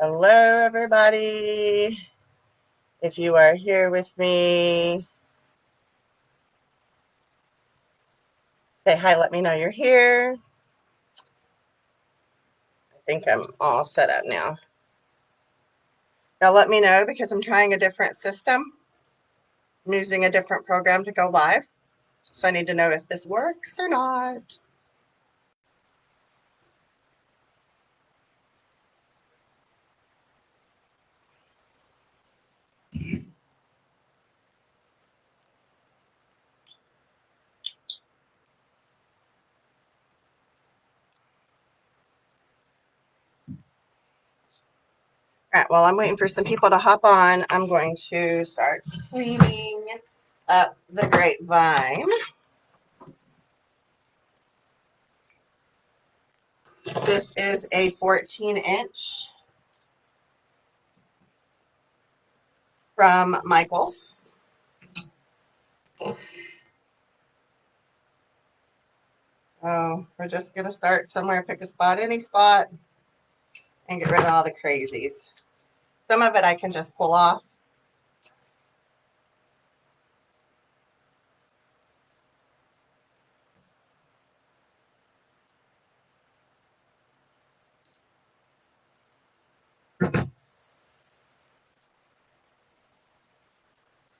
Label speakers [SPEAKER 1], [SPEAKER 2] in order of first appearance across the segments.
[SPEAKER 1] Hello, everybody. If you are here with me, say hi, let me know you're here. I think I'm all set up now. Now let me know because I'm trying a different system. I'm using a different program to go live. So I need to know if this works or not. All right, while I'm waiting for some people to hop on, I'm going to start cleaning up the grapevine. This is a 14-inch from Michael's. Oh, we're just going to start somewhere, pick a spot, any spot, and get rid of all the crazies. Some of it I can just pull off.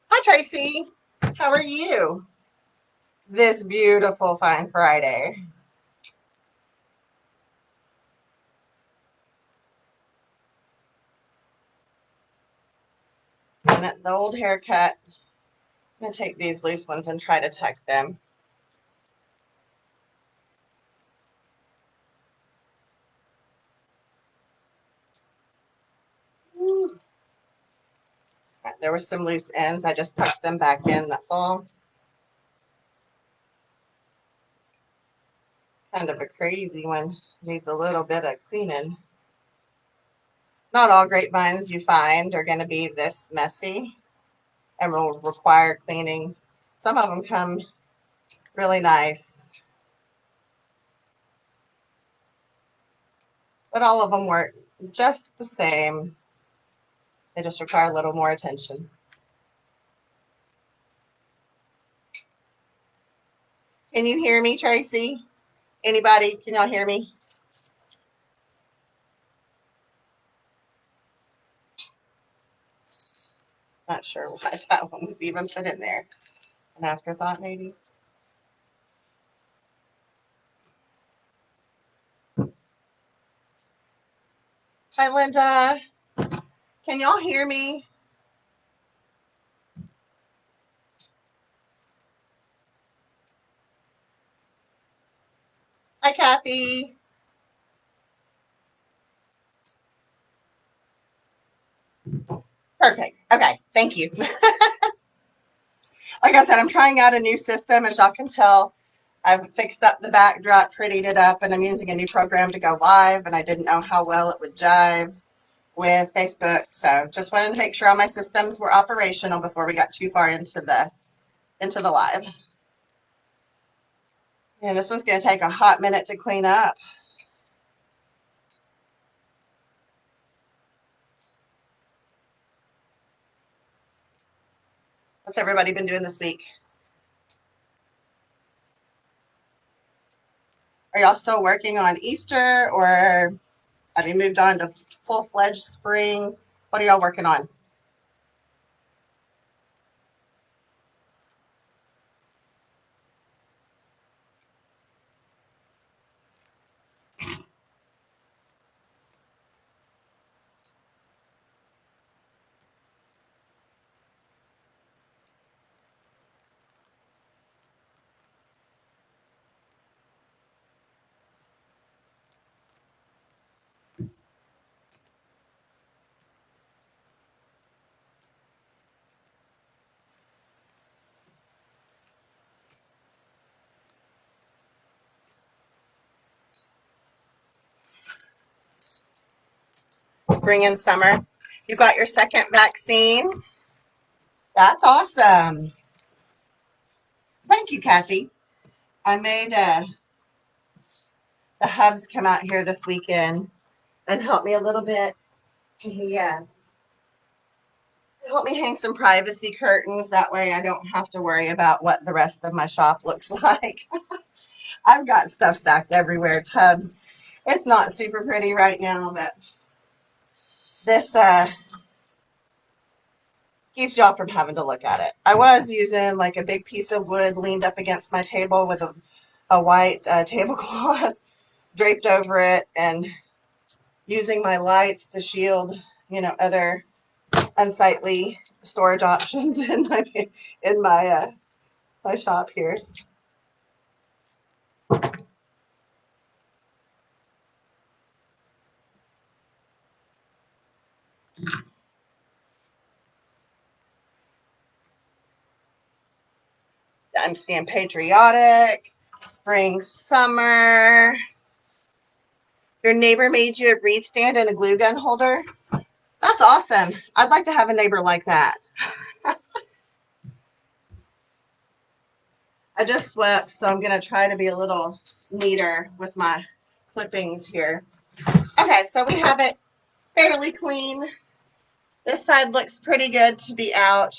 [SPEAKER 1] Hi, Tracy. How are you? This beautiful fine Friday. And the old haircut. I'm going to take these loose ones and try to tuck them. Ooh. There were some loose ends. I just tucked them back in. That's all. Kind of a crazy one. Needs a little bit of cleaning. Not all grapevines you find are going to be this messy and will require cleaning. Some of them come really nice, but all of them work just the same. They just require a little more attention. Can you hear me, Tracy? Anybody? Can y'all hear me? Not sure why that one was even put in there. An afterthought, maybe. Hi, Linda. Can y'all hear me? Hi, Kathy. Perfect. Okay, thank you. Like I said, I'm trying out a new system. As y'all can tell, I've fixed up the backdrop, prettied it up, and I'm using a new program to go live, and I didn't know how well it would jive with Facebook. So just wanted to make sure all my systems were operational before we got too far into the live. And this one's going to take a hot minute to clean up. What's everybody been doing this week? Are y'all still working on Easter, or have you moved on to full-fledged spring? What are y'all working on? Spring and summer. You got your second vaccine? That's awesome. Thank you, Kathy. I made the hubs come out here this weekend and help me a little bit Yeah. Help me hang some privacy curtains. That way I don't have to worry about what the rest of my shop looks like. I've got stuff stacked everywhere, tubs. It's not super pretty right now, but this keeps y'all from having to look at it. I was using like a big piece of wood leaned up against my table with a white tablecloth draped over it, and using my lights to shield, other unsightly storage options in my shop here. I'm staying patriotic. Spring, summer. Your neighbor made you a wreath stand and a glue gun holder. That's awesome. I'd like to have a neighbor like that. I just swept, so I'm going to try to be a little neater with my clippings here. Okay, so we have it fairly clean. This side looks pretty good to be out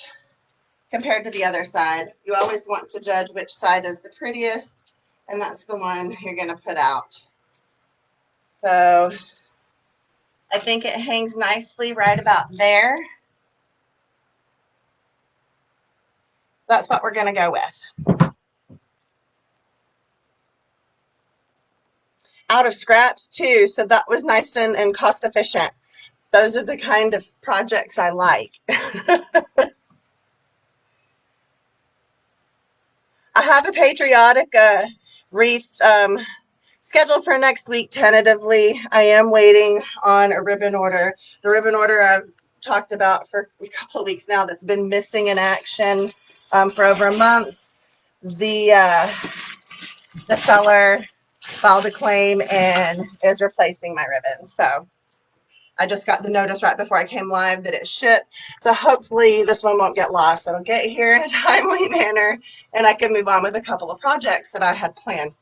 [SPEAKER 1] compared to the other side. You always want to judge which side is the prettiest, and that's the one you're going to put out. So I think it hangs nicely right about there. So that's what we're going to go with. Out of scraps too, so that was nice and cost efficient. Those are the kind of projects I like. I have a patriotic wreath scheduled for next week tentatively. I am waiting on a ribbon order. The ribbon order I've talked about for a couple of weeks now that's been missing in action for over a month. The seller filed a claim and is replacing my ribbon. So I just got the notice right before I came live that it shipped. So hopefully this one won't get lost. It'll get here in a timely manner, and I can move on with a couple of projects that I had planned.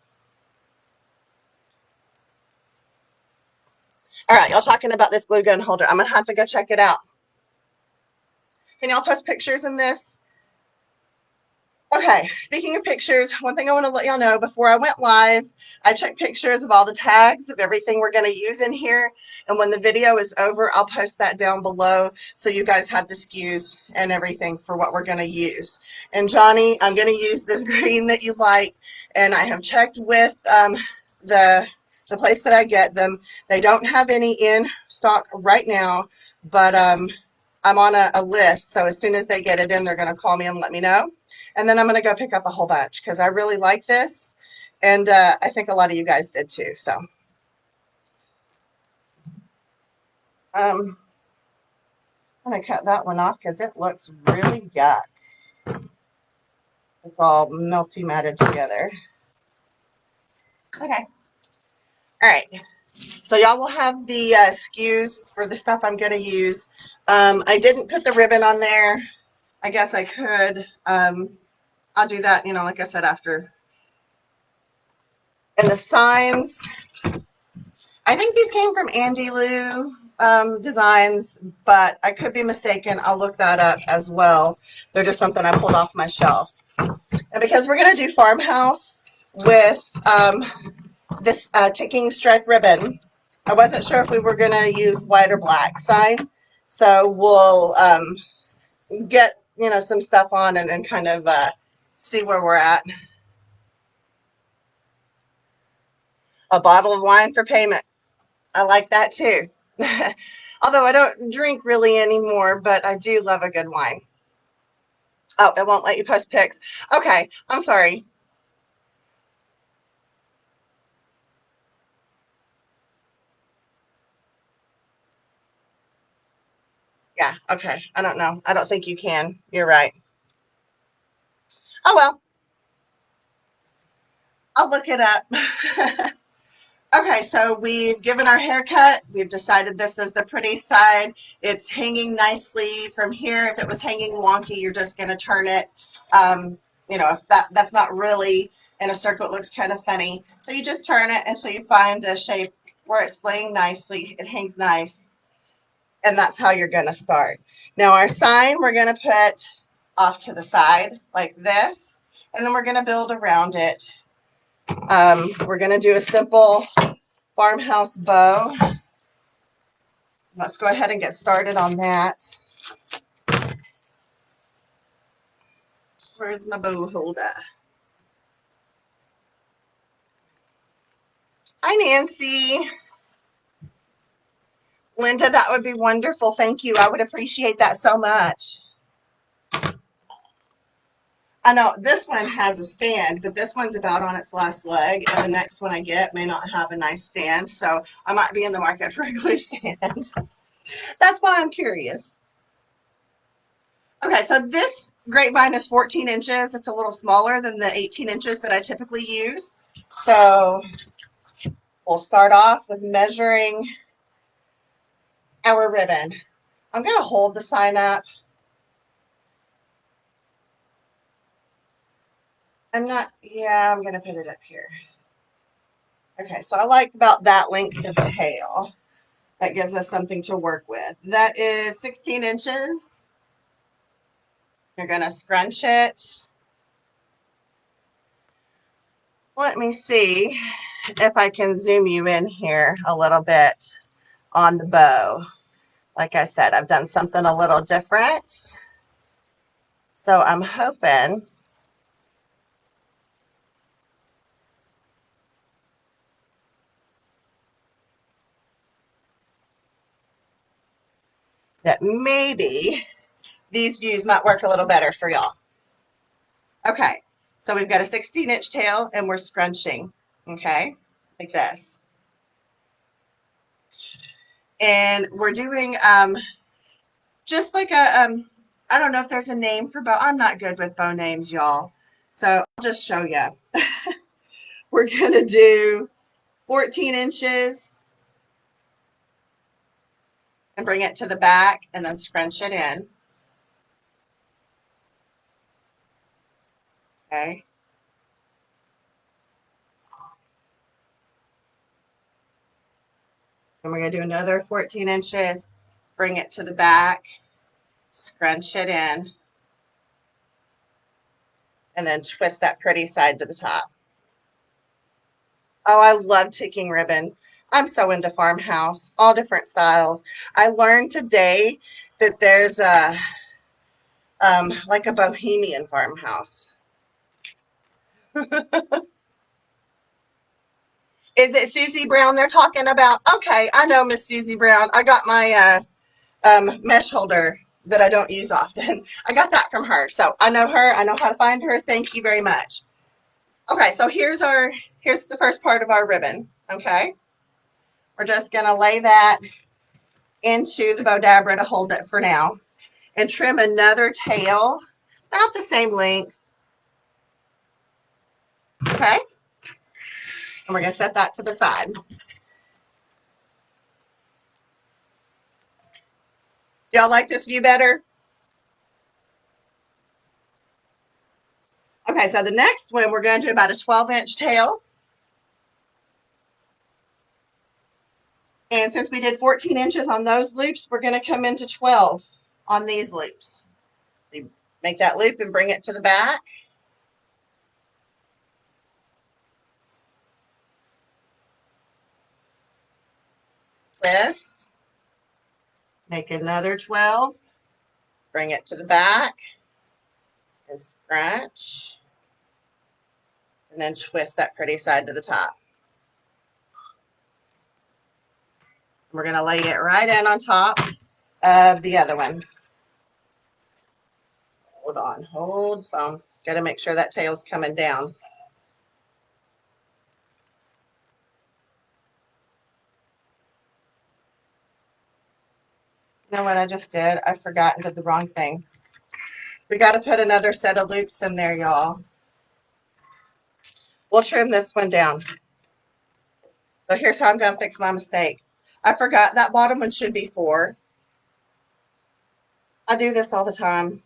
[SPEAKER 1] All right, y'all talking about this glue gun holder. I'm going to have to go check it out. Can y'all post pictures in this? Okay, speaking of pictures, one thing I want to let y'all know, before I went live, I checked pictures of all the tags of everything we're going to use in here. And when the video is over, I'll post that down below so you guys have the SKUs and everything for what we're going to use. And Johnny, I'm going to use this green that you like. And I have checked with the place that I get them. They don't have any in stock right now, but I'm on a list. So as soon as they get it in, they're going to call me and let me know. And then I'm going to go pick up a whole bunch because I really like this. And I think a lot of you guys did too. So I'm going to cut that one off because it looks really yuck. It's all melty matted together. Okay. All right. So y'all will have the SKUs for the stuff I'm going to use. I didn't put the ribbon on there. I guess I could. I'll do that, like I said, after. And the signs, I think these came from Andy Lou Designs, but I could be mistaken. I'll look that up as well. They're just something I pulled off my shelf. And because we're going to do Farmhouse with this ticking stripe ribbon, I wasn't sure if we were going to use white or black sign. So we'll get, some stuff on and kind of see where we're at. A bottle of wine for payment. I like that too. Although I don't drink really anymore, but I do love a good wine. Oh, it won't let you post pics. Okay, I'm sorry. Yeah, okay. I don't know. I don't think you can. You're right. Oh, well. I'll look it up. Okay, so we've given our haircut. We've decided this is the pretty side. It's hanging nicely from here. If it was hanging wonky, you're just going to turn it. If that's not really in a circle, it looks kind of funny. So you just turn it until you find a shape where it's laying nicely. It hangs nice. And that's how you're going to start. Now our sign we're going to put off to the side like this, and then we're going to build around it. We're going to do a simple farmhouse bow. Let's go ahead and get started on that. Where's my bow holder? Hi, Nancy. Linda, that would be wonderful. Thank you. I would appreciate that so much. I know this one has a stand, but this one's about on its last leg, and the next one I get may not have a nice stand, so I might be in the market for a glue stand. That's why I'm curious. Okay, so this grapevine is 14 inches. It's a little smaller than the 18 inches that I typically use. So we'll start off with measuring our ribbon. I'm going to hold the sign up. I'm going to put it up here. Okay, so I like about that length of tail. That gives us something to work with. That is 16 inches. You're going to scrunch it. Let me see if I can zoom you in here a little bit on the bow. Like I said, I've done something a little different. So I'm hoping that maybe these views might work a little better for y'all. Okay, so we've got a 16-inch tail and we're scrunching, okay, like this. And we're doing just like a, I don't know if there's a name for bow. I'm not good with bow names, y'all. So I'll just show you. We're going to do 14 inches and bring it to the back and then scrunch it in. Okay. And we're going to do another 14 inches, bring it to the back, scrunch it in, and then twist that pretty side to the top. Oh, I love ticking ribbon. I'm so into farmhouse, all different styles. I learned today that there's a like a bohemian farmhouse. Is it Susie Brown they're talking about? Okay, I know Miss Susie Brown. I got my mesh holder that I don't use often. I got that from her. So I know her. I know how to find her. Thank you very much. Okay, so here's the first part of our ribbon. Okay. We're just going to lay that into the Bodabra to hold it for now and trim another tail about the same length. Okay. And we're going to set that to the side. Do y'all like this view better? Okay, so the next one, we're going to do about a 12-inch tail. And since we did 14 inches on those loops, we're going to come into 12 on these loops. So you make that loop and bring it to the back. Twist. Make another 12. Bring it to the back. And scrunch. And then twist that pretty side to the top. We're going to lay it right in on top of the other one. Hold on. Hold phone. Got to make sure that tail's coming down. You know what I just did? I forgot and did the wrong thing. We got to put another set of loops in there, y'all. We'll trim this one down. So here's how I'm going to fix my mistake. I forgot that bottom one should be 4. I do this all the time.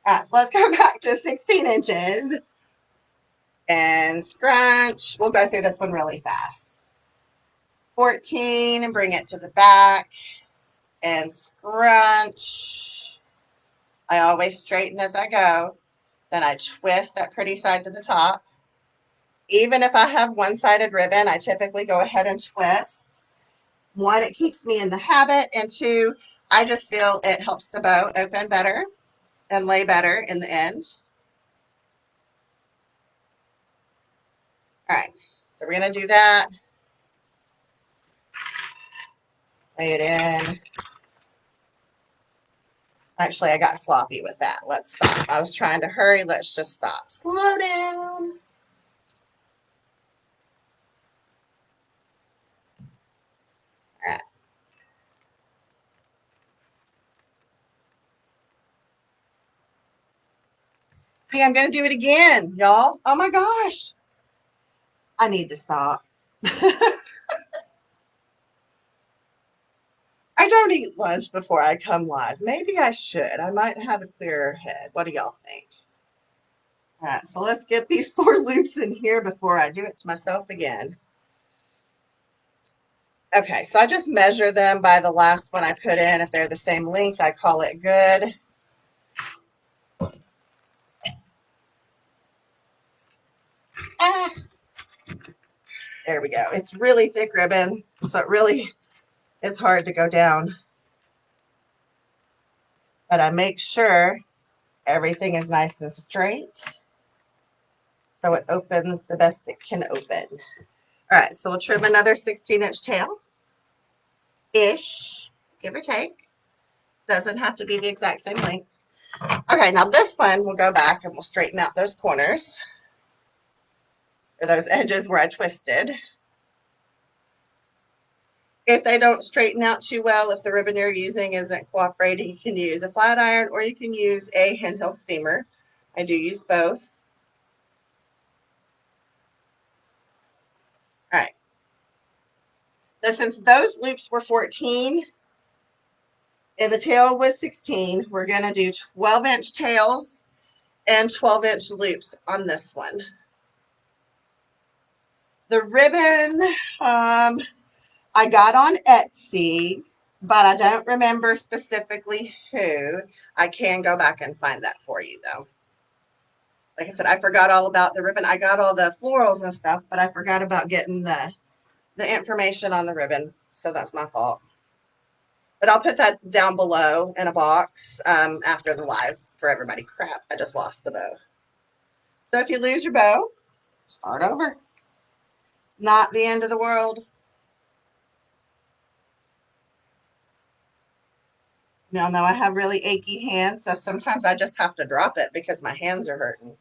[SPEAKER 1] All right, so let's go back to 16 inches and scrunch. We'll go through this one really fast. 14 and bring it to the back and scrunch. I always straighten as I go. Then I twist that pretty side to the top. Even if I have one-sided ribbon, I typically go ahead and twist. One, it keeps me in the habit, and two, I just feel it helps the bow open better and lay better in the end. All right, so we're going to do that. Lay it in. Actually, I got sloppy with that. Let's stop. I was trying to hurry. Let's just stop. Slow down. All right. See, I'm going to do it again, y'all. Oh my gosh. I need to stop. I don't eat lunch before I come live. Maybe I should. I might have a clearer head. What do y'all think? All right, so let's get these 4 loops in here before I do it to myself again. Okay, so I just measure them by the last one I put in. If they're the same length, I call it good. Ah, there we go. It's really thick ribbon, so it really is hard to go down. But I make sure everything is nice and straight so it opens the best it can open. All right, so we'll trim another 16-inch tail-ish, give or take. Doesn't have to be the exact same length. Okay, now this one, we'll go back and we'll straighten out those corners, or those edges where I twisted. If they don't straighten out too well, if the ribbon you're using isn't cooperating, you can use a flat iron or you can use a handheld steamer. I do use both. All right. So since those loops were 14 and the tail was 16, we're going to do 12-inch tails and 12-inch loops on this one. The ribbon I got on Etsy, but I don't remember specifically who. I can go back and find that for you, though. Like I said, I forgot all about the ribbon. I got all the florals and stuff, but I forgot about getting the information on the ribbon, so that's my fault. But I'll put that down below in a box after the live for everybody. Crap, I just lost the bow. So if you lose your bow, start over. It's not the end of the world. Y'all know I have really achy hands, so sometimes I just have to drop it because my hands are hurting.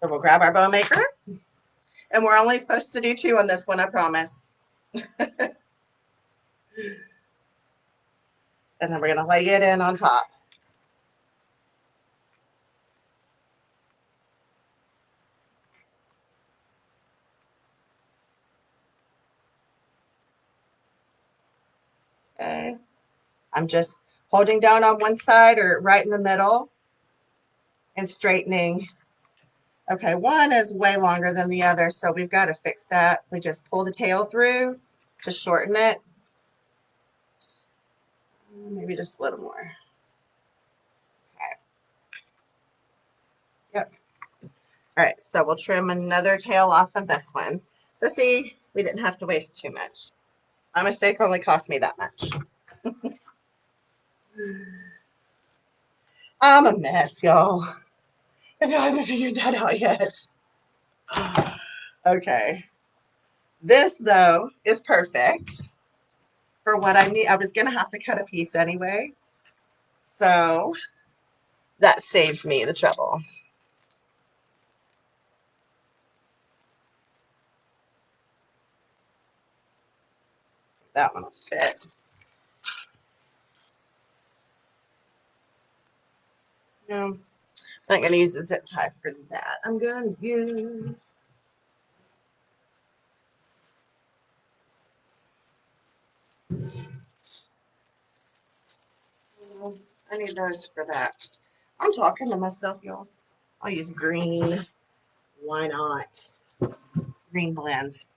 [SPEAKER 1] So we'll grab our bow maker, and we're only supposed to do 2 on this one, I promise. And then we're going to lay it in on top. Okay. I'm just holding down on one side or right in the middle and straightening. Okay, one is way longer than the other, so we've got to fix that. We just pull the tail through to shorten it. Maybe just a little more. Okay. Yep. All right, so we'll trim another tail off of this one. So see, we didn't have to waste too much. My mistake only cost me that much. I'm a mess, y'all. If you haven't figured that out yet. Okay. This, though, is perfect for what I need. I was going to have to cut a piece anyway. So that saves me the trouble. That one will fit. No, I'm not going to use a zip tie for that. I'm going to use... I need those for that. I'm talking to myself, y'all. I'll use green. Why not? Green blends.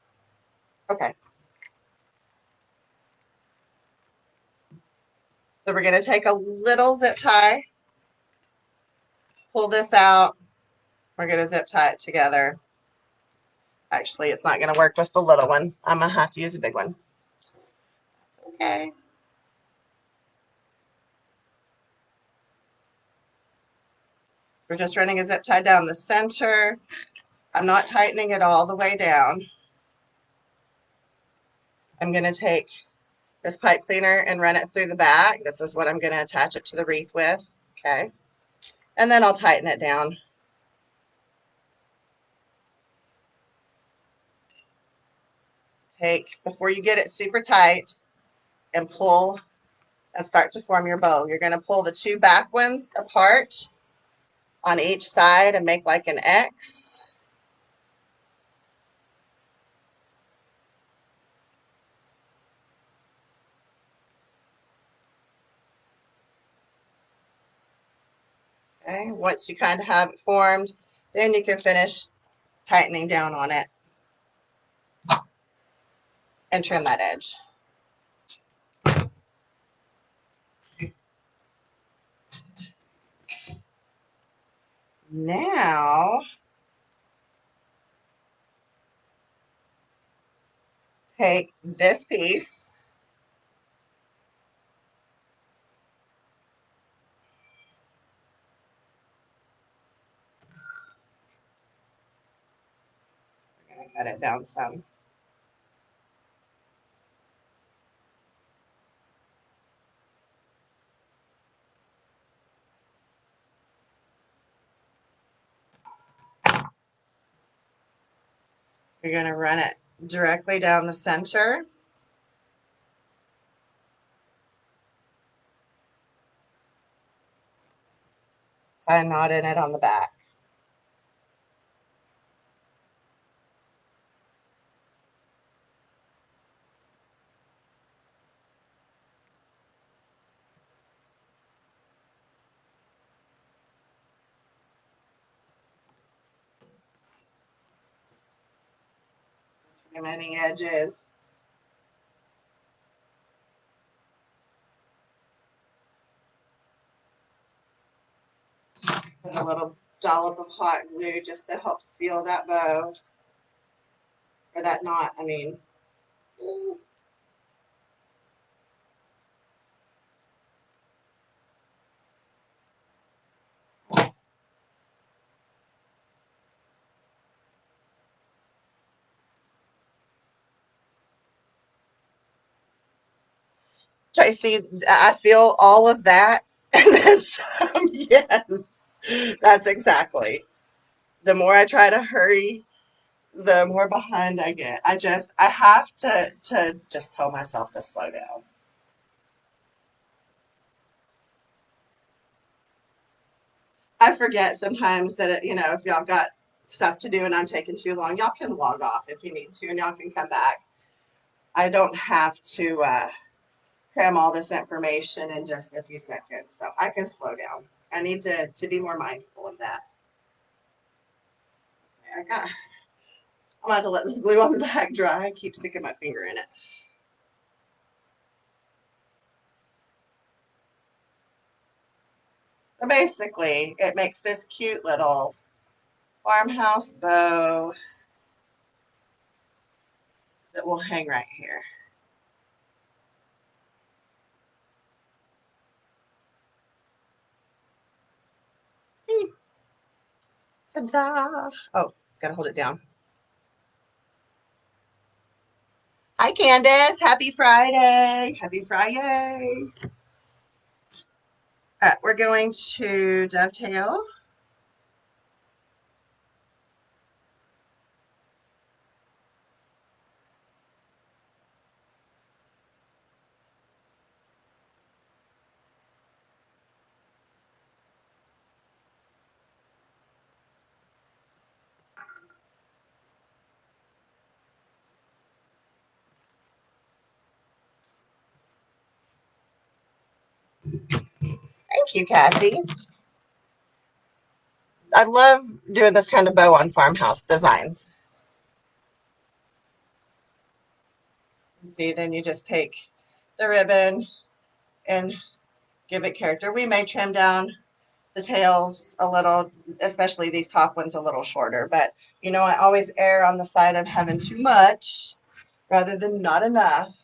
[SPEAKER 1] Okay. So we're going to take a little zip tie, pull this out. We're going to zip tie it together. Actually, it's not going to work with the little one. I'm going to have to use a big one. That's okay. We're just running a zip tie down the center. I'm not tightening it all the way down. I'm going to take this pipe cleaner and run it through the back. This is what I'm going to attach it to the wreath with. Okay. And then I'll tighten it down. Before you get it super tight, and pull and start to form your bow. You're going to pull the two back ones apart on each side and make like an X. Okay, once you kind of have it formed, then you can finish tightening down on it and trim that edge. Now, take this piece, we're going to cut it down some. You're going to run it directly down the center. Tie a knot in it on the back. Trim any edges. Put a little dollop of hot glue just to help seal that bow, or that knot, I mean. Tracy, I feel all of that and then some. Yes, that's exactly. The more I try to hurry, the more behind I get. I have to just tell myself to slow down. I forget sometimes that, if y'all got stuff to do and I'm taking too long, y'all can log off if you need to and y'all can come back. I don't have to cram all this information in just a few seconds, so I can slow down. I need to be more mindful of that. I'm going to have to let this glue on the back dry. I keep sticking my finger in it. So basically, it makes this cute little farmhouse bow that will hang right here. See? Ta-da! Oh, gotta hold it down. Hi, Candace. Happy Friday. Happy Friday. All right, we're going to dovetail. Thank you, Kathy. I love doing this kind of bow on farmhouse designs. See, then you just take the ribbon and give it character. We may trim down the tails a little, especially these top ones a little shorter, but you know, I always err on the side of having too much rather than not enough.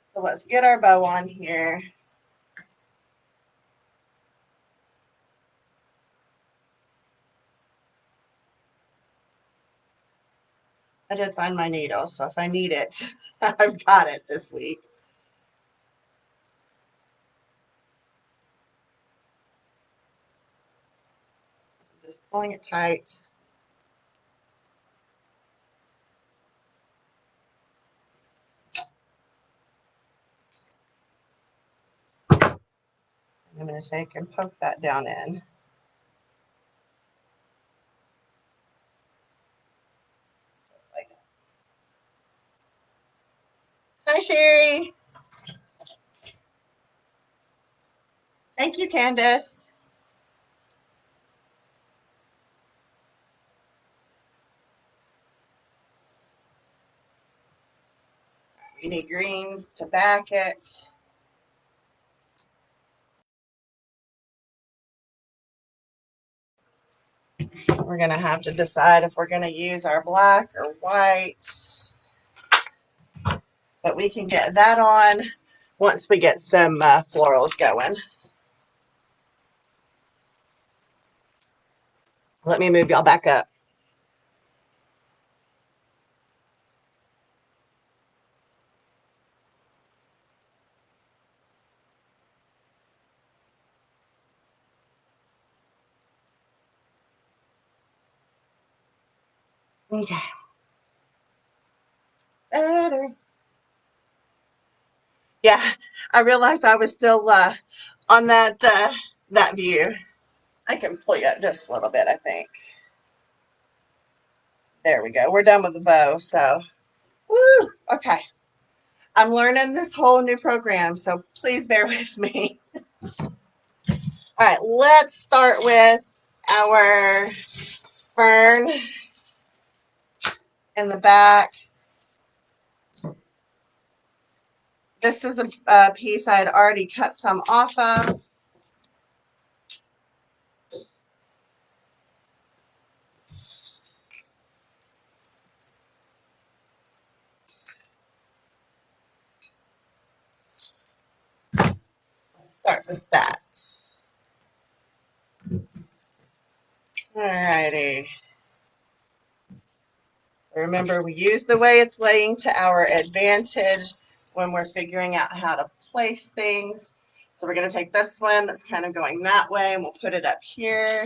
[SPEAKER 1] So let's get our bow on here. I did find my needle, so if I need it, I've got it this week. Just pulling it tight. I'm going to take and poke that down in. Just like that. Hi, Sherry. Thank you, Candace. We need greens to back it. We're going to have to decide if we're going to use our black or white. But we can get that on once we get some florals going. Let me move y'all back up. Okay. Better. Yeah, I realized I was still on that view. I can pull you up just a little bit, I think. There we go. We're done with the bow, so woo, okay. I'm learning this whole new program, so please bear with me. All right, let's start with our fern in the back. This is a piece I had already cut some off of. Let's start with that. All righty. So remember, we use the way it's laying to our advantage when we're figuring out how to place things. So we're going to take this one that's kind of going that way, and we'll put it up here.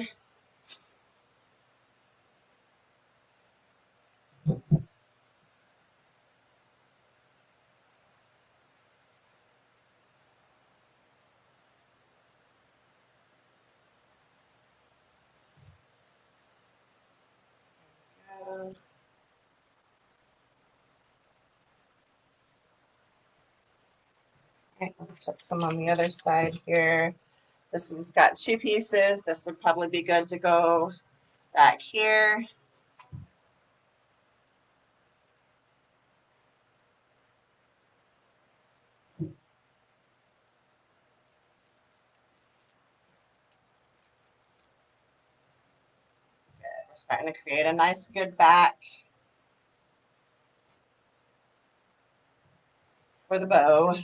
[SPEAKER 1] Okay, let's put some on the other side here. This one's got two pieces. This would probably be good to go back here. We're starting to create a nice, good back for the bow.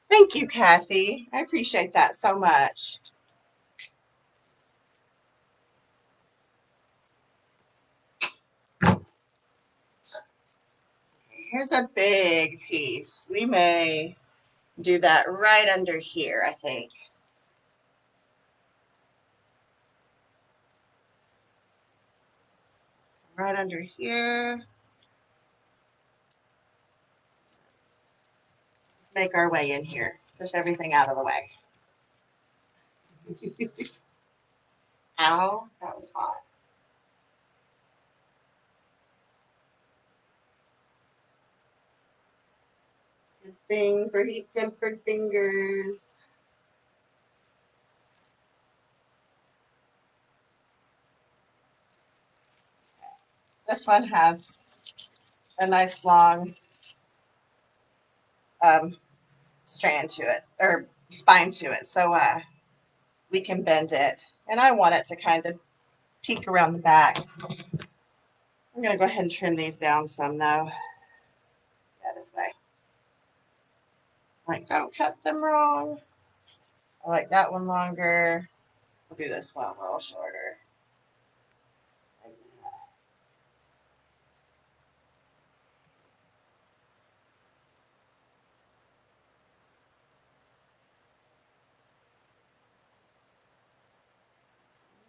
[SPEAKER 1] Thank you, Kathy. I appreciate that so much. Here's a big piece. We may do that right under here, I think. Right under here. Let's make our way in here. Push everything out of the way. Ow, that was hot. thing for heat tempered fingers. This one has a nice long strand to it, or spine to it, so we can bend it. And I want it to kind of peek around the back. I'm going to go ahead and trim these down some, though. Yeah, this way. Like, don't cut them wrong. I like that one longer. We'll do this one a little shorter.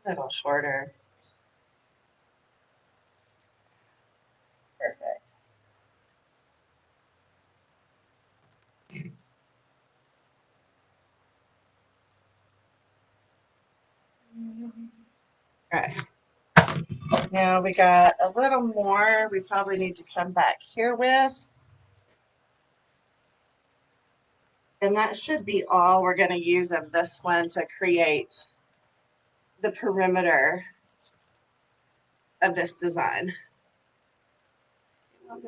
[SPEAKER 1] A little shorter. Perfect. All right. Now we got a little more we probably need to come back here with. And that should be all we're going to use of this one to create the perimeter of this design. Go,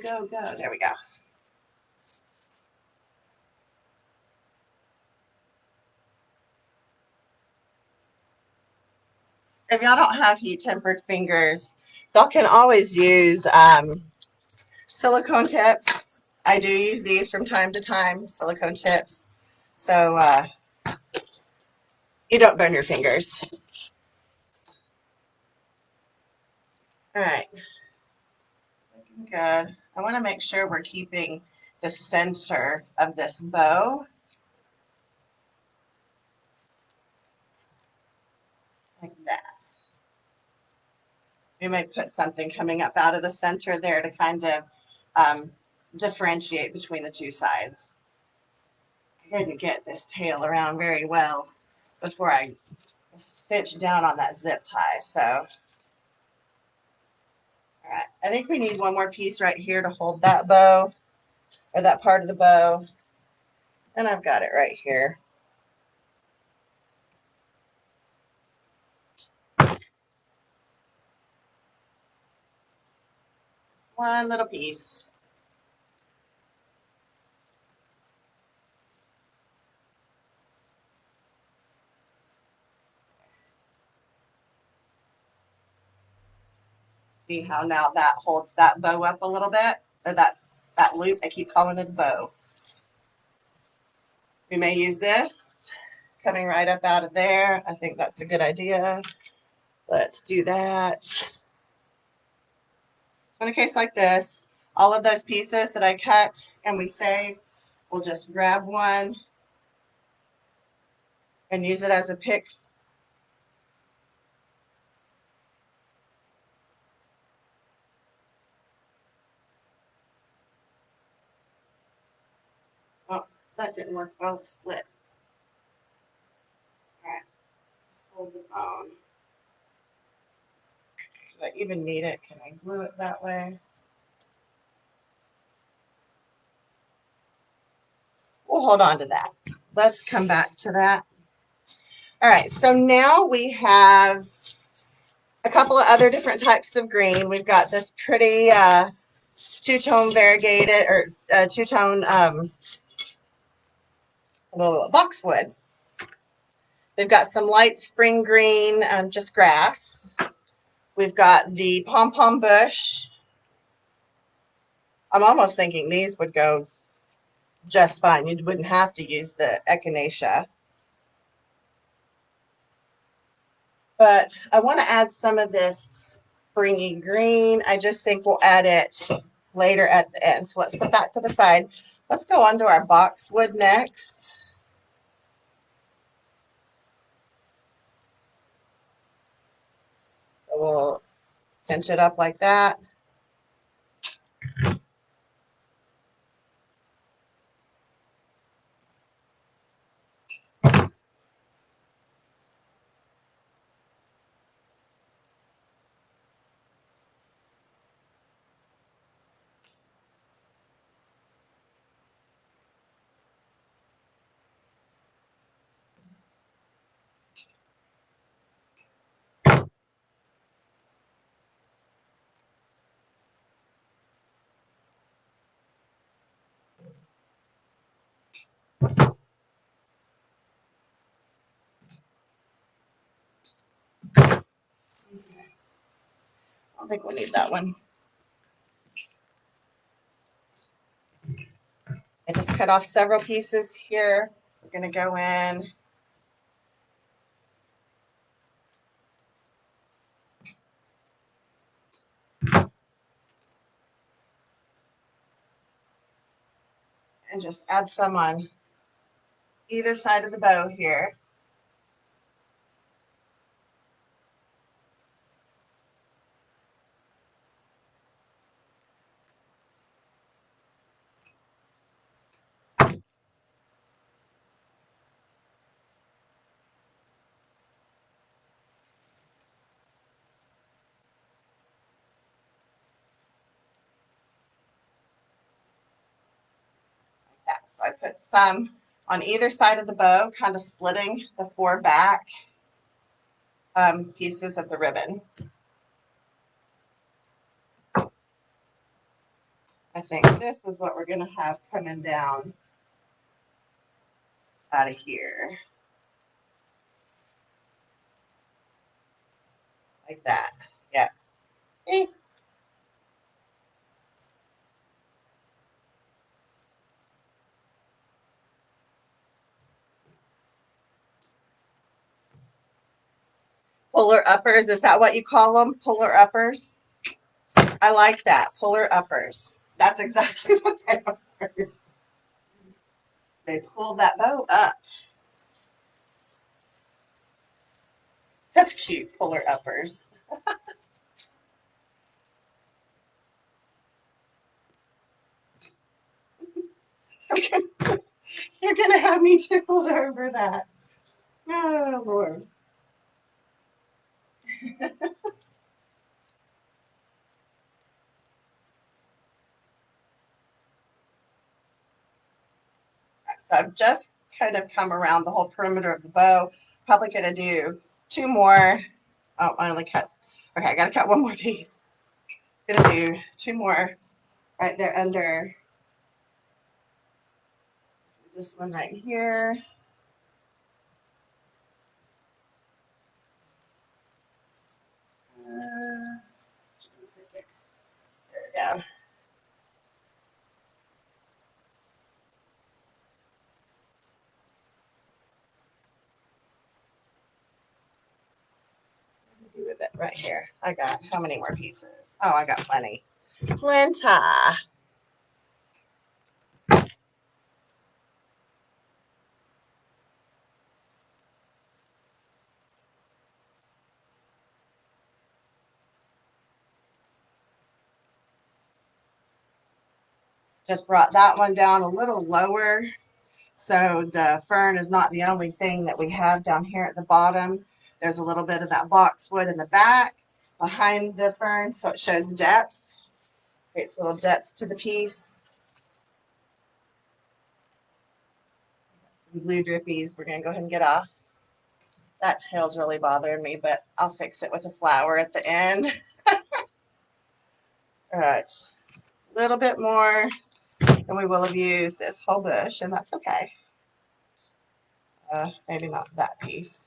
[SPEAKER 1] go, go. There we go. If y'all don't have heat tempered fingers, y'all can always use silicone tips. I do use these from time to time, silicone tips. So you don't burn your fingers. All right. Looking good. I want to make sure we're keeping the center of this bow like that. We might put something coming up out of the center there to kind of differentiate between the two sides. I had to get this tail around very well before I cinch down on that zip tie. So, all right, I think we need one more piece right here to hold that bow, or that part of the bow. And I've got it right here. One little piece. See how now that holds that bow up a little bit, or that loop. I keep calling it a bow. We may use this coming right up out of there. I think that's a good idea. Let's do that. In a case like this, all of those pieces that I cut and we saved, we'll just grab one and use it as a pick. Oh, that didn't work well. It split. All right, hold the phone. Do I even need it? Can I glue it that way? We'll hold on to that. Let's come back to that. All right, so now we have a couple of other different types of green. We've got this pretty two-tone variegated, or two-tone little boxwood. We've got some light spring green, just grass. We've got the pom-pom bush. I'm almost thinking these would go just fine. You wouldn't have to use the echinacea. But I want to add some of this springy green. I just think we'll add it later at the end. So let's put that to the side. Let's go on to our boxwood next. So we'll cinch it up like that. don't think we'll need that one. I just cut off several pieces here. We're going to go in. And just add some on either side of the bow here. So I put some on either side of the bow, kind of splitting the 4 back pieces of the ribbon. I think this is what we're going to have coming down out of here. Like that. Yeah. See? Puller uppers, is that what you call them? Puller uppers? I like that. Puller uppers. That's exactly what they are. They pull that bow up. That's cute, puller uppers. You're gonna have me tickled over that. Oh, Lord. So I've just kind of come around the whole perimeter of the bow. Probably gonna do 2 more. Oh, I only cut. Okay, I gotta cut 1 more piece. Gonna do 2 more right there under this one right here. There we go. With it right here. I got how many more pieces? Oh, I got plenty. Plenty. Just brought that one down a little lower. So the fern is not the only thing that we have down here at the bottom. There's a little bit of that boxwood in the back behind the fern, so it shows depth. Creates a little depth to the piece. Some blue drippies we're going to go ahead and get off. That tail's really bothering me, but I'll fix it with a flower at the end. All right, a little bit more than we will have used this whole bush, and that's okay. Maybe not that piece.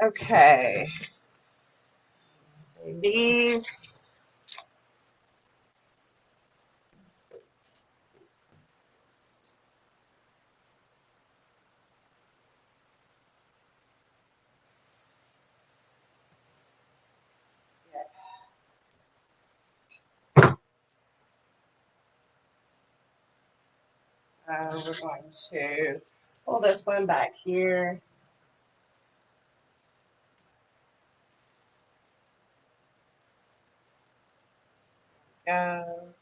[SPEAKER 1] Okay. Save these. We're going to pull this one back here. Go.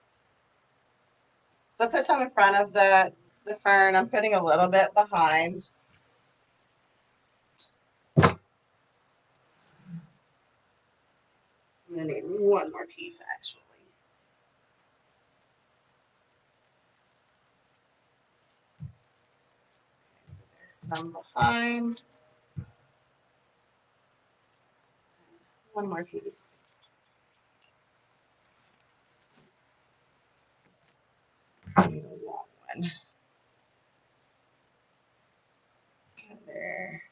[SPEAKER 1] So put some in front of the fern. I'm putting a little bit behind. I'm going to need 1 more piece, actually. So there's some behind. 1 more piece. I need a long one. There.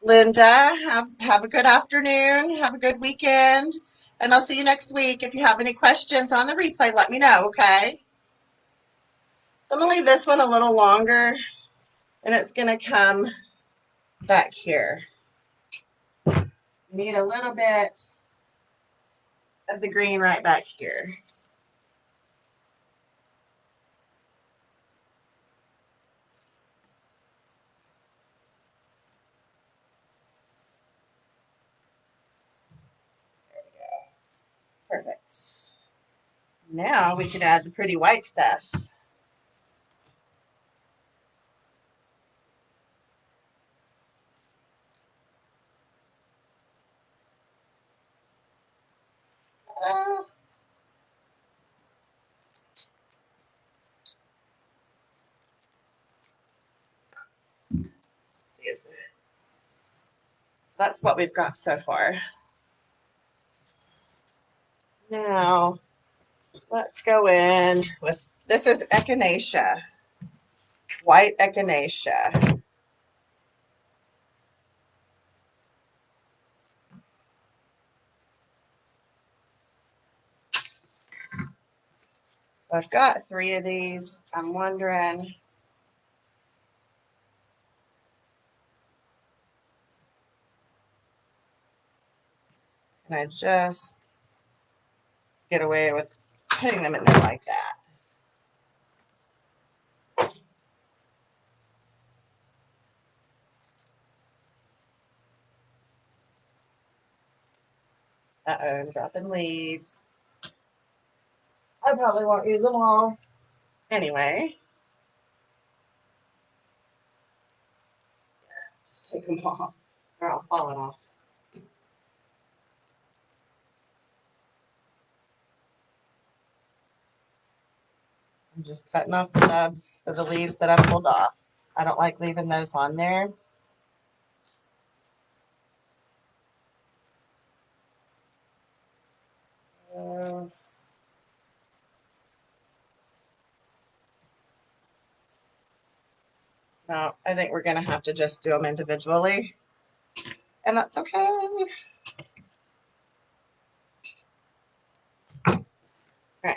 [SPEAKER 1] Linda, have a good afternoon. Have a good weekend. And I'll see you next week. If you have any questions on the replay, let me know, okay? So I'm going to leave this one a little longer, and it's going to come back here. Need a little bit of the green right back here. Perfect. Now we can add the pretty white stuff. So that's what we've got so far. Now, let's go in with, this is echinacea, white echinacea. So I've got 3 of these. I'm wondering, can I just get away with putting them in there like that? Uh-oh, I'm dropping leaves. I probably won't use them all. Anyway, just take them off. They're all falling off. I'm just cutting off the nubs for the leaves that I pulled off. I don't like leaving those on there. No, I think we're going to have to just do them individually. And that's okay. Okay. We'll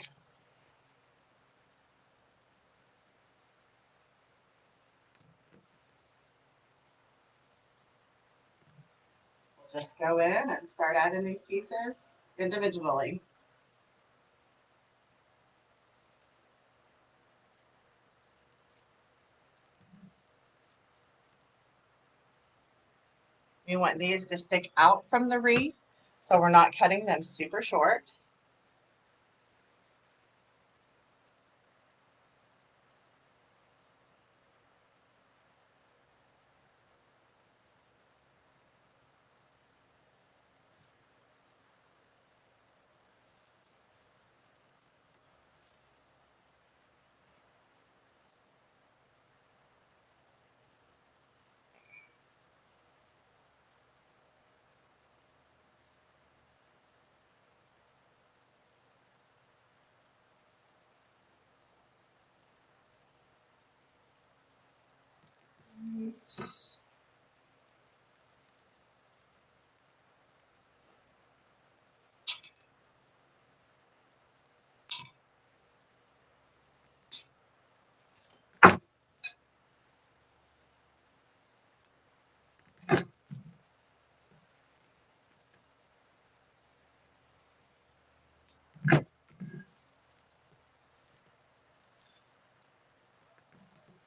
[SPEAKER 1] just go in and start adding these pieces individually. We want these to stick out from the wreath, so we're not cutting them super short.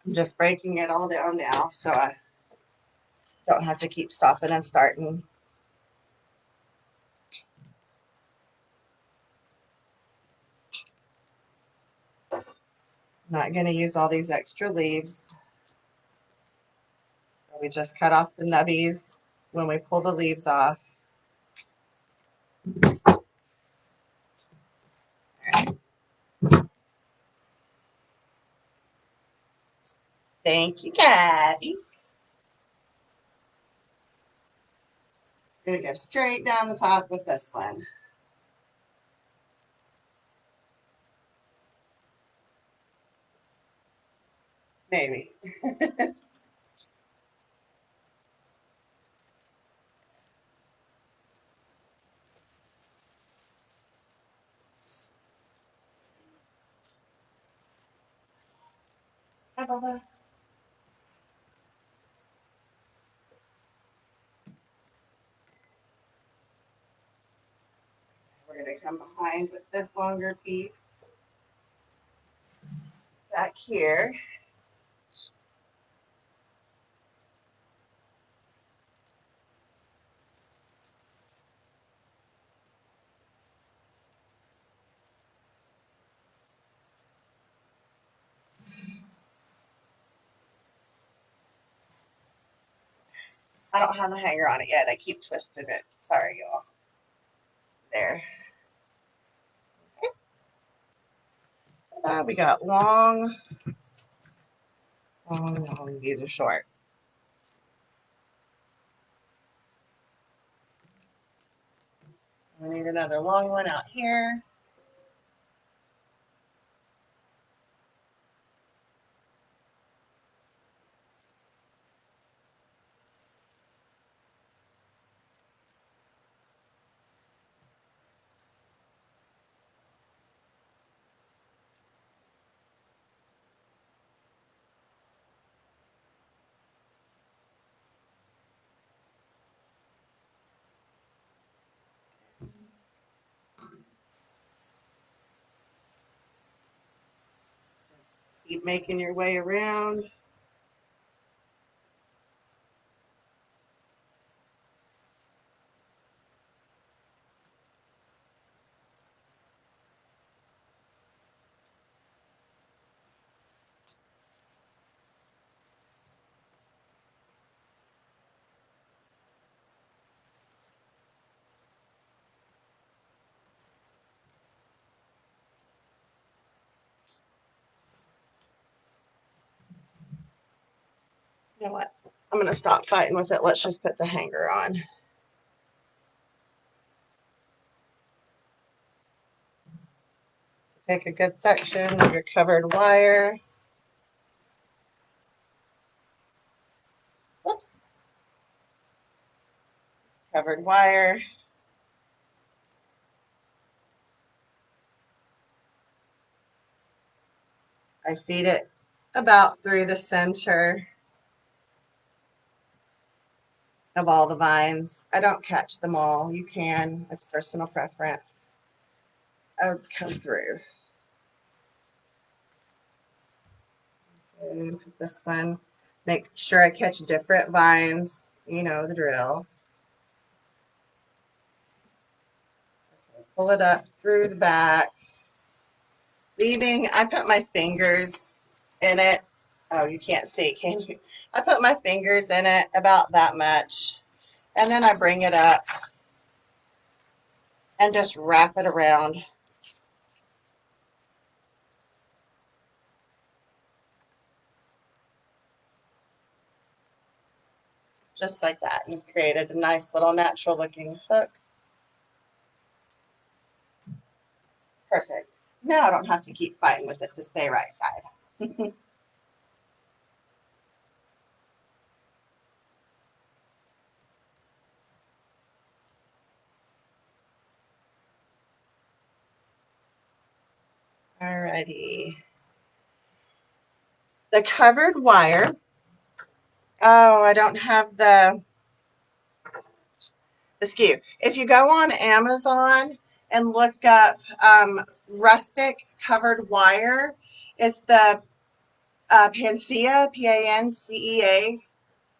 [SPEAKER 1] I'm just breaking it all down now so I don't have to keep stopping and starting. I'm not going to use all these extra leaves. So we just cut off the nubbies when we pull the leaves off. Thank you, Kathy. I'm going to go straight down the top with this one. Maybe. Hi, Bubba. We're going to come behind with this longer piece back here. I don't have a hanger on it yet. I keep twisting it. Sorry, y'all. There. We got long. These are short. I need another long one out here. Just keep making your way around. You know what? I'm going to stop fighting with it. Let's just put the hanger on. So take a good section of your covered wire. Whoops. Covered wire. I feed it about through the center of all the vines. I don't catch them all. You can. It's personal preference. I would come through. And this one. Make sure I catch different vines. You know the drill. Okay, pull it up through the back. Leaving, I put my fingers in it. Oh, you can't see, can you? I put my fingers in it about that much. And then I bring it up and just wrap it around. Just like that. You've created a nice little natural looking hook. Perfect. Now I don't have to keep fighting with it to stay right side. Alrighty. The covered wire. Oh, I don't have the SKU. If you go on Amazon and look up rustic covered wire, it's the Pancea, Pancea.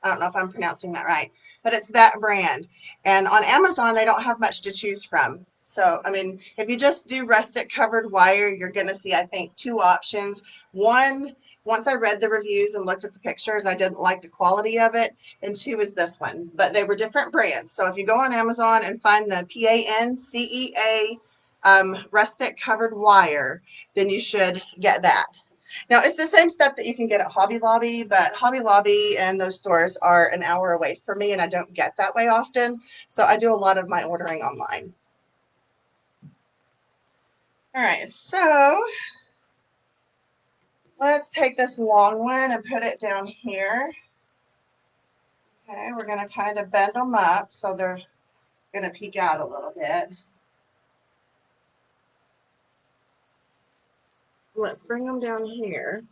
[SPEAKER 1] I don't know if I'm pronouncing that right, but it's that brand. And on Amazon, they don't have much to choose from. So, I mean, if you just do rustic covered wire, you're going to see, I think, two options. One, once I read the reviews and looked at the pictures, I didn't like the quality of it. And two is this one, but they were different brands. So if you go on Amazon and find the Pancea rustic covered wire, then you should get that. Now, it's the same stuff that you can get at Hobby Lobby, but Hobby Lobby and those stores are an hour away from me, and I don't get that way often. So I do a lot of my ordering online. All right, so let's take this long one and put it down here. Okay, we're going to kind of bend them up so they're going to peek out a little bit. Let's bring them down here.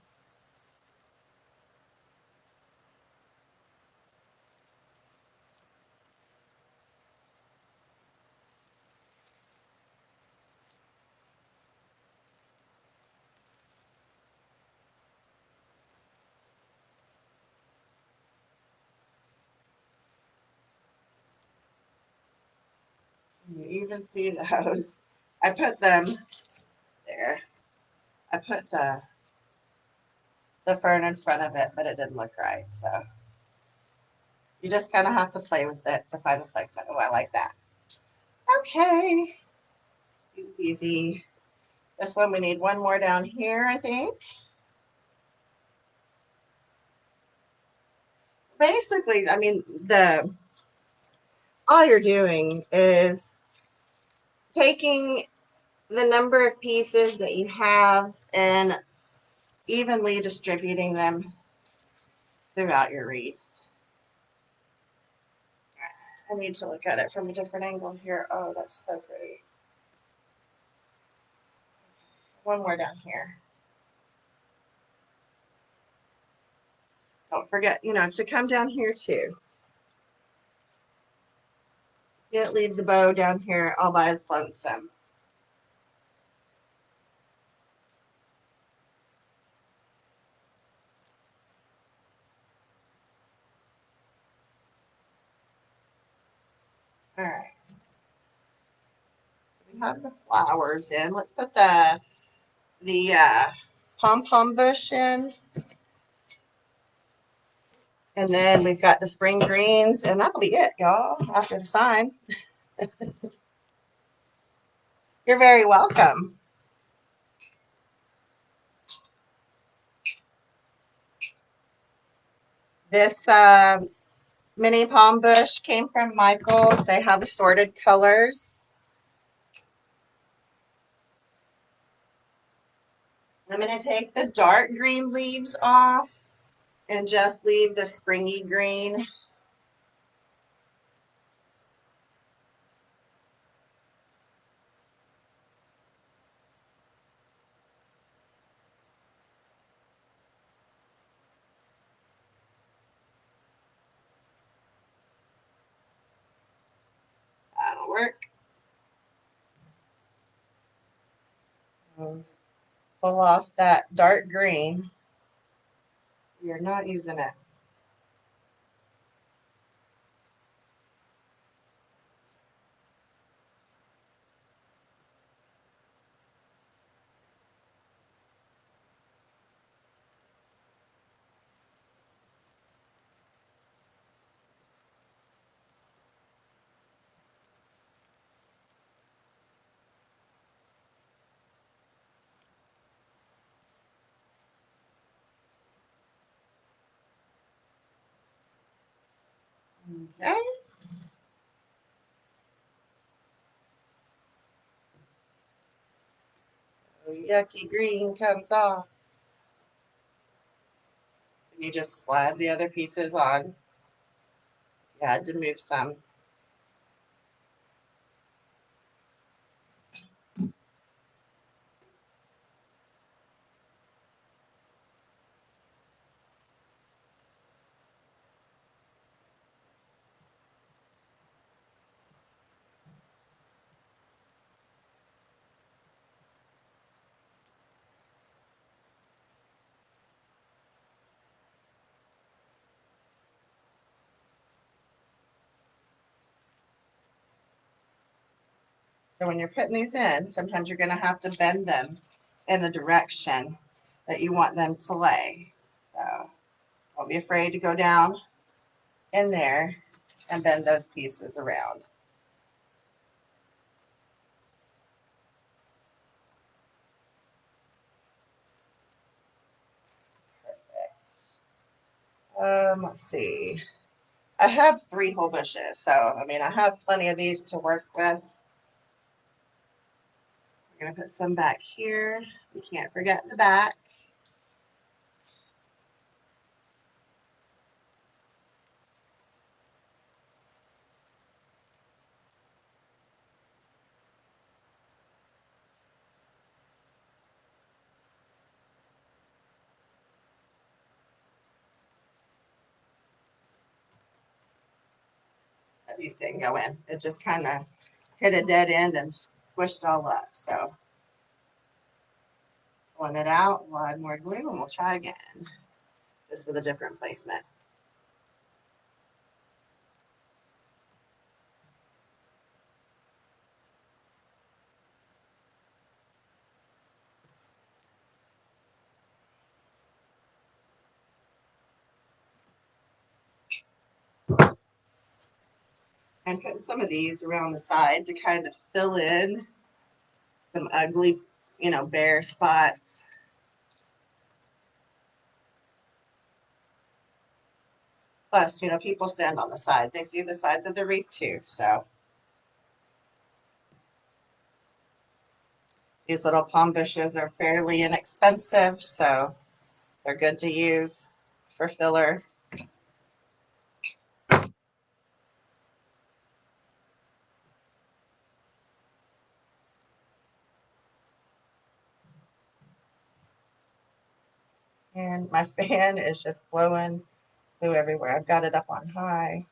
[SPEAKER 1] You even see those. I put them there. I put the fern in front of it, but it didn't look right. So you just kind of have to play with it to find the placement. Oh, I like that. Okay. Easy peasy. This one we need one more down here, I think. Basically, I mean, all you're doing is taking the number of pieces that you have and evenly distributing them throughout your wreath. I need to look at it from a different angle here. Oh, that's so pretty. One more down here. Don't forget, to come down here too. Can't leave the bow down here all by its lonesome. All right. We have the flowers in. Let's put the pom-pom bush in. And then we've got the spring greens, and that'll be it, y'all, after the sign. You're very welcome. This mini palm bush came from Michael's. They have assorted colors. I'm going to take the dark green leaves off and just leave the springy green. That'll work. Pull off that dark green. You're not using it. Okay. So yucky green comes off. And you just slide the other pieces on. You had to move some. So when you're putting these in, sometimes you're going to have to bend them in the direction that you want them to lay. So don't be afraid to go down in there and bend those pieces around. Let's see. I have 3 whole bushes, so I mean I have plenty of these to work with. We're gonna put some back here. You can't forget the back. These didn't go in. It just kind of hit a dead end and squished all up. So pulling it out, we'll add more glue and we'll try again, just with a different placement. I'm putting some of these around the side to kind of fill in some ugly, bare spots. Plus, people stand on the side. They see the sides of the wreath too. So these little palm bushes are fairly inexpensive, so they're good to use for filler. And my fan is just blowing glue everywhere. I've got it up on high.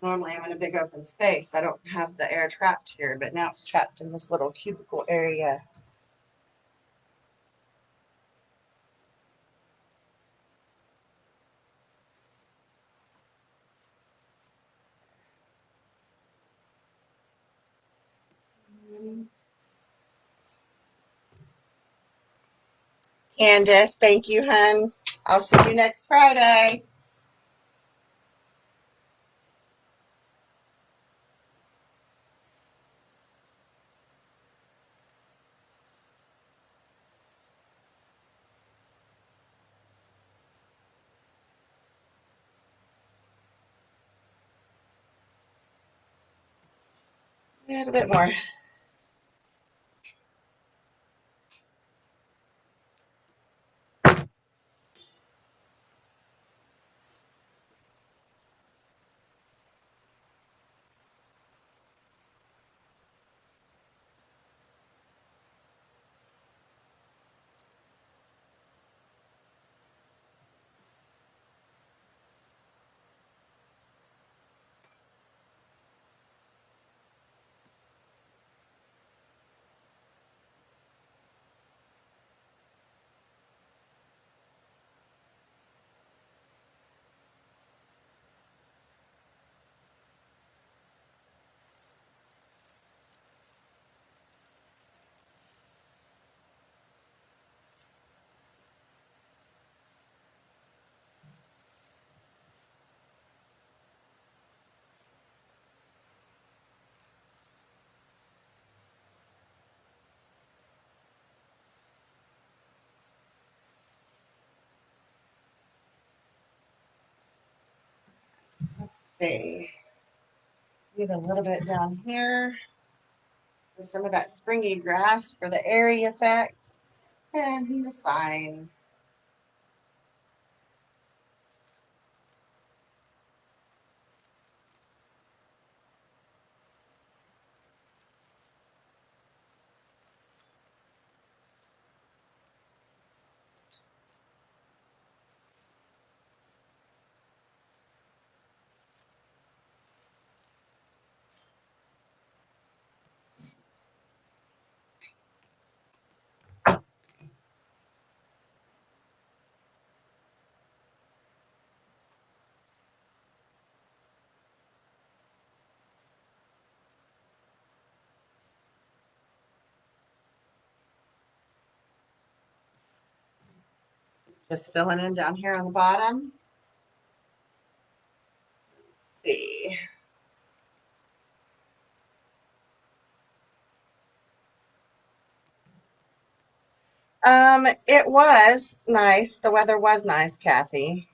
[SPEAKER 1] Normally I'm in a big open space. I don't have the air trapped here, but now it's trapped in this little cubicle area. Candace, thank you, hun. I'll see you next Friday. A little bit more. Let's see. Get a little bit down here with some of that springy grass for the airy effect and the sign. Just filling in down here on the bottom. Let's see. It was nice. The weather was nice, Kathy.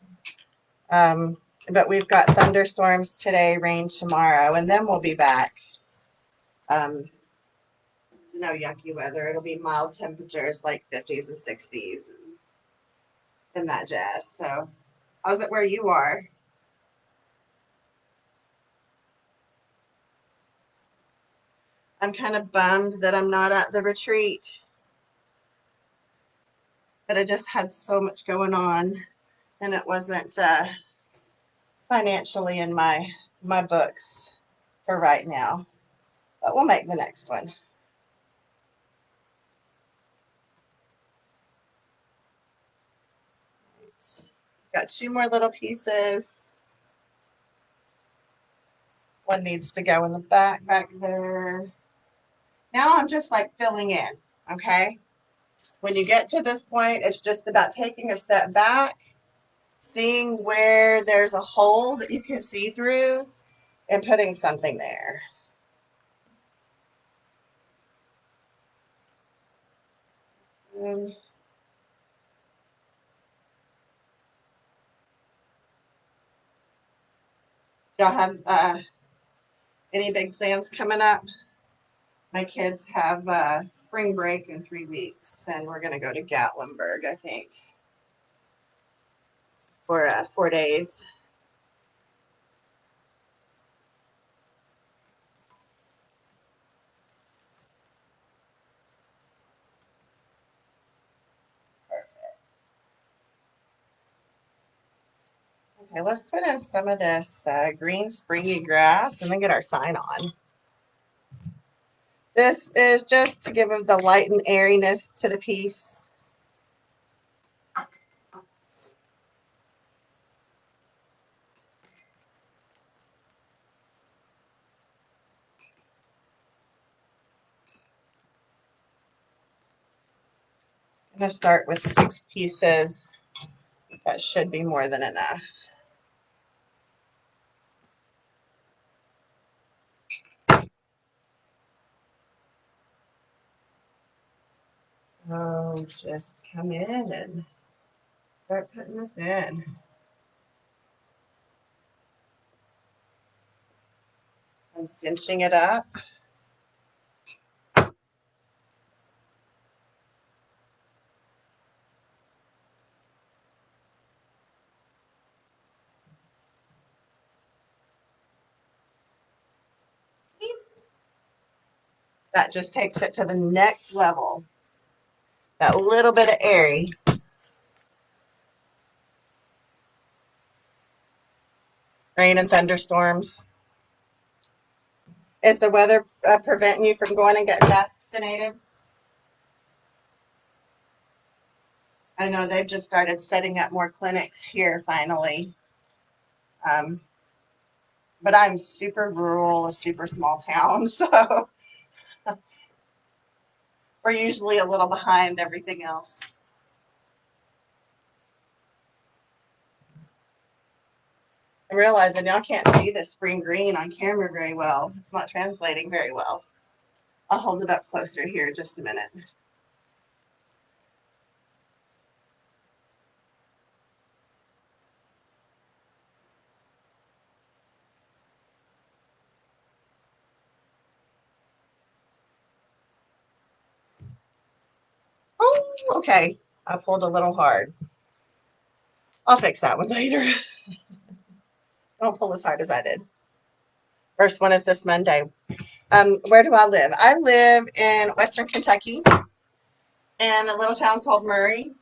[SPEAKER 1] But we've got thunderstorms today, rain tomorrow, and then we'll be back. No yucky weather. It'll be mild temperatures like 50s and 60s and that jazz. So, how's it where you are? I'm kind of bummed that I'm not at the retreat, but I just had so much going on, and it wasn't financially in my books for right now. But we'll make the next one. Got two more little pieces. One needs to go in the back there. Now I'm just like filling in, okay? When you get to this point, it's just about taking a step back, seeing where there's a hole that you can see through, and putting something there. Y'all have any big plans coming up? My kids have spring break in 3 weeks, and we're going to go to Gatlinburg, I think, for 4 days. Okay, let's put in some of this green springy grass and then get our sign on. This is just to give it the light and airiness to the piece. I'm going to start with 6 pieces. That should be more than enough. So just come in and start putting this in. I'm cinching it up. That just takes it to the next level. That little bit of airy. Rain and thunderstorms. Is the weather preventing you from going and getting vaccinated? I know they've just started setting up more clinics here finally. But I'm super rural, a super small town, so we're usually a little behind everything else. I'm realizing y'all can't see the spring green on camera very well. It's not translating very well. I'll hold it up closer here just a minute. Oh, okay. I pulled a little hard. I'll fix that one later. Don't pull as hard as I did. First one is this Monday. Where do I live? I live in Western Kentucky in a little town called Murray.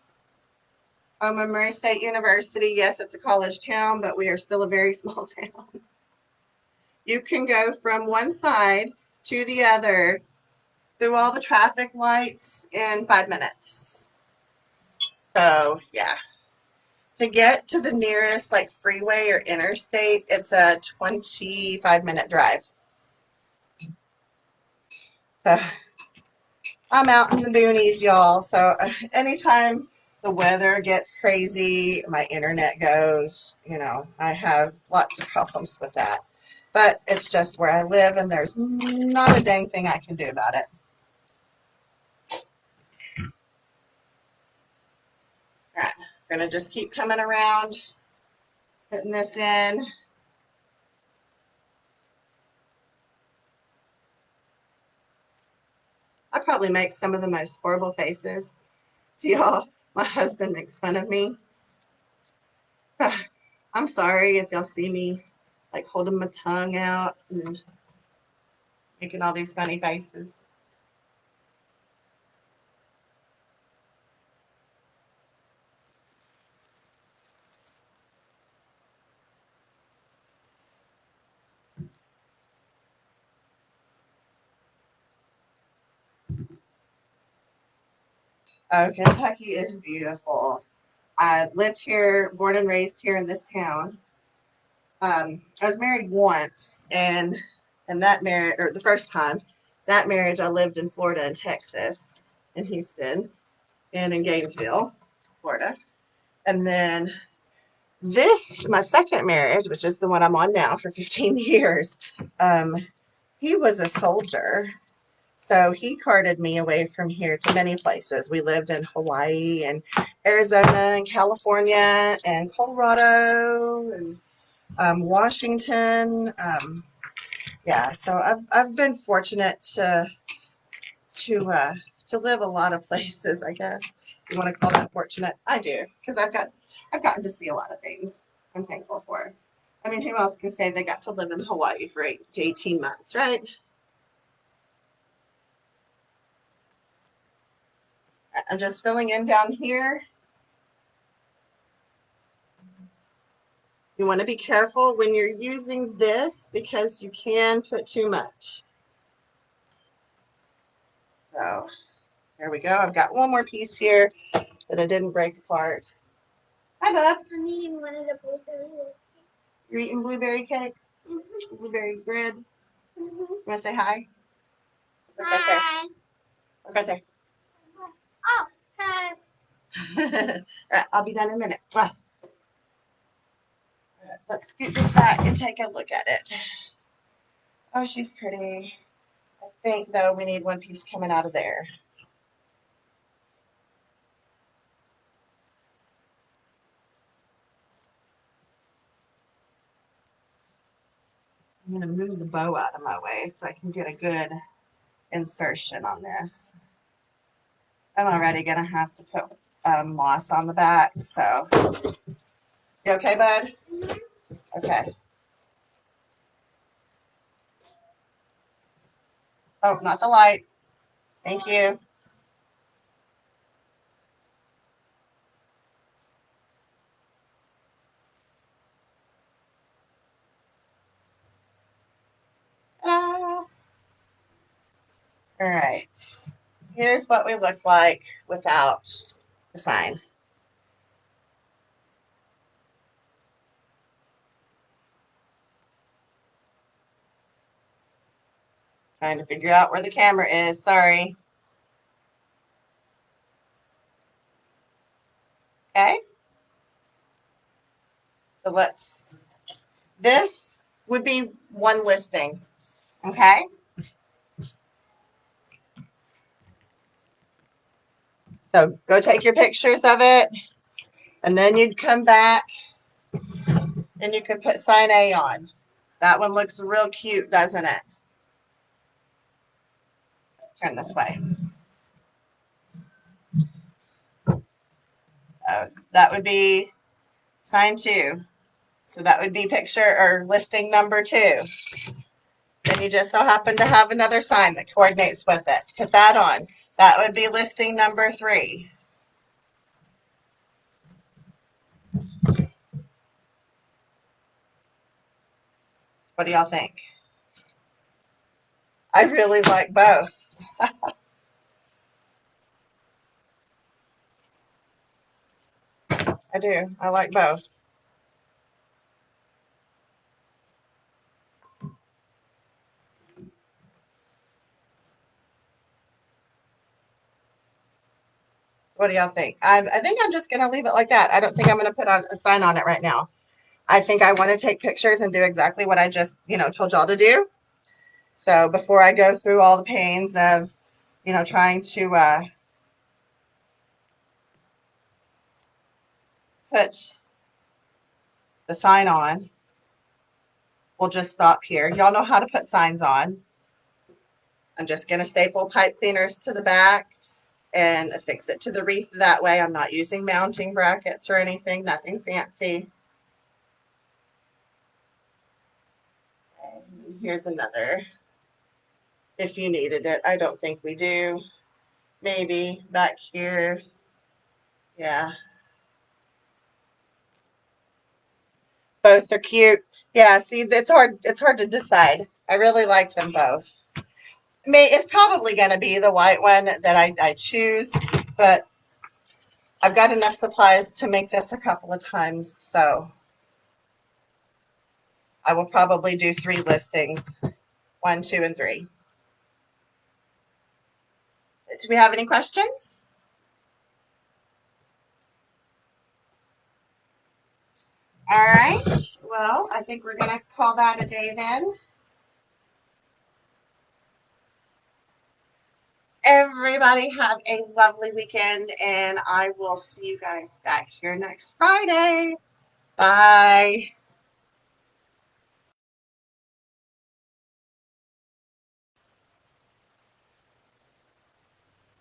[SPEAKER 1] I'm at Murray State University. Yes, it's a college town, but we are still a very small town. You can go from one side to the other through all the traffic lights in 5 minutes. So, yeah. To get to the nearest like freeway or interstate, it's a 25-minute drive. So, I'm out in the boonies, y'all. So, anytime the weather gets crazy, my internet goes, I have lots of problems with that. But it's just where I live, and there's not a dang thing I can do about it. All right, we're going to just keep coming around, putting this in. I probably make some of the most horrible faces to y'all. My husband makes fun of me. I'm sorry if y'all see me like holding my tongue out and making all these funny faces. Oh, Kentucky is beautiful. I lived here, born and raised here in this town. I was married once, and that marriage, or the first time, that marriage, I lived in Florida and Texas, in Houston, and in Gainesville, Florida. And then my second marriage, which is the one I'm on now for 15 years, he was a soldier. So he carted me away from here to many places. We lived in Hawaii and Arizona and California and Colorado and Washington. Yeah, so I've been fortunate to to live a lot of places, I guess. You want to call that fortunate? I do, because I've gotten to see a lot of things. I'm thankful for. I mean, who else can say they got to live in Hawaii for 8 to 18 months, right? I'm just filling in down here. You want to be careful when you're using this because you can put too much. So there we go. I've got one more piece here that I didn't break apart. Hi, Bub.
[SPEAKER 2] I'm eating one of the blueberry cakes.
[SPEAKER 1] You're eating blueberry cake?
[SPEAKER 2] Mm-hmm.
[SPEAKER 1] Blueberry bread?
[SPEAKER 2] Mm-hmm.
[SPEAKER 1] You want to say hi? Look right
[SPEAKER 2] Hi.
[SPEAKER 1] there. Look right there.
[SPEAKER 2] Oh, hi.
[SPEAKER 1] All right, I'll be done in a minute. All right, let's scoot this back and take a look at it. Oh, she's pretty. I think, though, we need one piece coming out of there. I'm going to move the bow out of my way so I can get a good insertion on this. I'm already going to have to put moss on the back, so. You okay, bud? Okay. Oh, not the light. Thank you. Ta-da! All right. Here's what we look like without the sign. Trying to figure out where the camera is. Sorry. Okay. So this would be one listing. Okay. So go take your pictures of it, and then you'd come back and you could put sign A on. That one looks real cute, doesn't it? Let's turn this way. That would be sign 2. So that would be picture or listing number 2. Then you just so happen to have another sign that coordinates with it. Put that on. That would be listing number 3. What do y'all think? I really like both. I do. I like both. What do y'all think? I think I'm just going to leave it like that. I don't think I'm going to put on a sign on it right now. I think I want to take pictures and do exactly what I just, told y'all to do. So before I go through all the pains of, trying to put the sign on, we'll just stop here. Y'all know how to put signs on. I'm just going to staple pipe cleaners to the back and affix it to the wreath that way. I'm not using mounting brackets or anything, nothing fancy. And here's another, if you needed it. I don't think we do. Maybe back here. Yeah. Both are cute. Yeah, see, it's hard to decide. I really like them both. It's probably going to be the white one that I choose, but I've got enough supplies to make this a couple of times, so I will probably do 3 listings, 1, 2, and 3. Do we have any questions? All right. Well, I think we're going to call that a day then. Everybody have a lovely weekend, and I will see you guys back here next Friday. Bye.